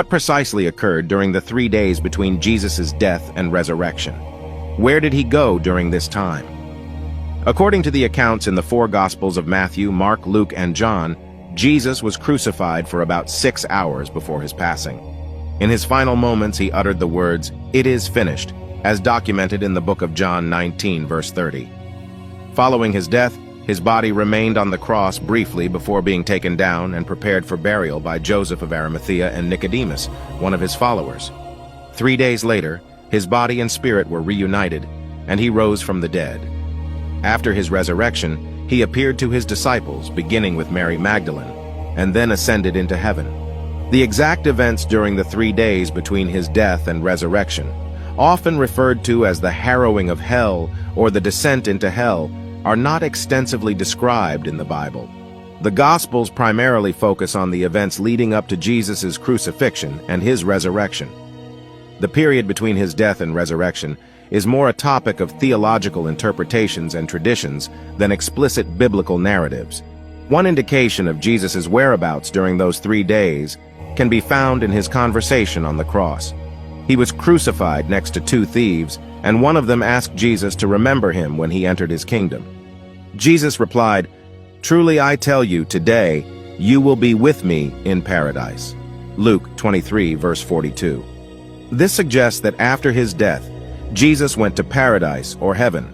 What precisely occurred during the 3 days between Jesus' death and resurrection? Where did he go during this time? According to the accounts in the 4 Gospels of Matthew, Mark, Luke, and John, Jesus was crucified for about 6 hours before his passing. In his final moments, he uttered the words, "It is finished," as documented in the book of John 19, verse 30. Following his death, his body remained on the cross briefly before being taken down and prepared for burial by Joseph of Arimathea and Nicodemus, one of his followers. 3 days later, his body and spirit were reunited, and he rose from the dead. After his resurrection, he appeared to his disciples, beginning with Mary Magdalene, and then ascended into heaven. The exact events during the 3 days between his death and resurrection, often referred to as the harrowing of hell or the descent into hell, are not extensively described in the Bible. The Gospels primarily focus on the events leading up to Jesus' crucifixion and his resurrection. The period between his death and resurrection is more a topic of theological interpretations and traditions than explicit biblical narratives. One indication of Jesus' whereabouts during those 3 days can be found in his conversation on the cross. He was crucified next to 2 thieves, and one of them asked Jesus to remember him when he entered his kingdom. Jesus replied, "Truly I tell you, today you will be with me in paradise." Luke 23, verse 42. This suggests that after his death, Jesus went to paradise or heaven.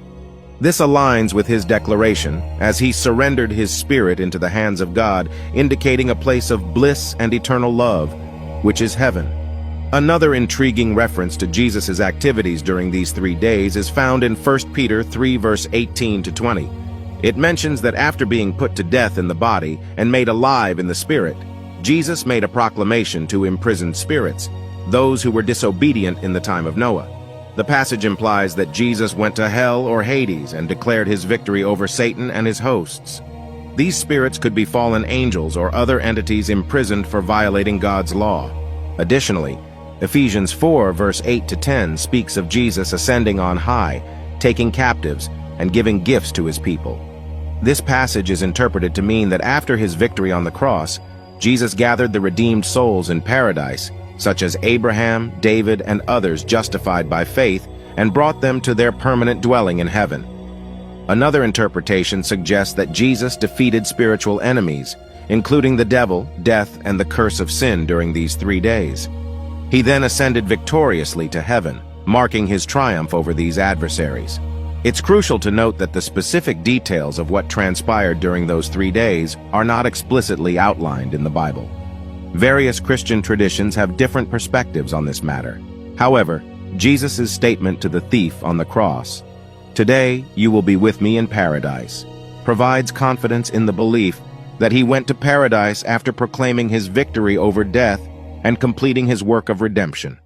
This aligns with his declaration as he surrendered his spirit into the hands of God, indicating a place of bliss and eternal love, which is heaven. Another intriguing reference to Jesus' activities during these 3 days is found in 1 Peter 3, verse 18 to 20. It mentions that after being put to death in the body and made alive in the spirit, Jesus made a proclamation to imprisoned spirits, those who were disobedient in the time of Noah. The passage implies that Jesus went to hell or Hades and declared his victory over Satan and his hosts. These spirits could be fallen angels or other entities imprisoned for violating God's law. Additionally, Ephesians 4, verse 8 to 10 speaks of Jesus ascending on high, taking captives, and giving gifts to his people. This passage is interpreted to mean that after his victory on the cross, Jesus gathered the redeemed souls in paradise, such as Abraham, David, and others justified by faith, and brought them to their permanent dwelling in heaven. Another interpretation suggests that Jesus defeated spiritual enemies, including the devil, death, and the curse of sin during these 3 days. He then ascended victoriously to heaven, marking his triumph over these adversaries. It's crucial to note that the specific details of what transpired during those 3 days are not explicitly outlined in the Bible. Various Christian traditions have different perspectives on this matter. However, Jesus' statement to the thief on the cross, "Today you will be with me in paradise," provides confidence in the belief that he went to paradise after proclaiming his victory over death and completing his work of redemption.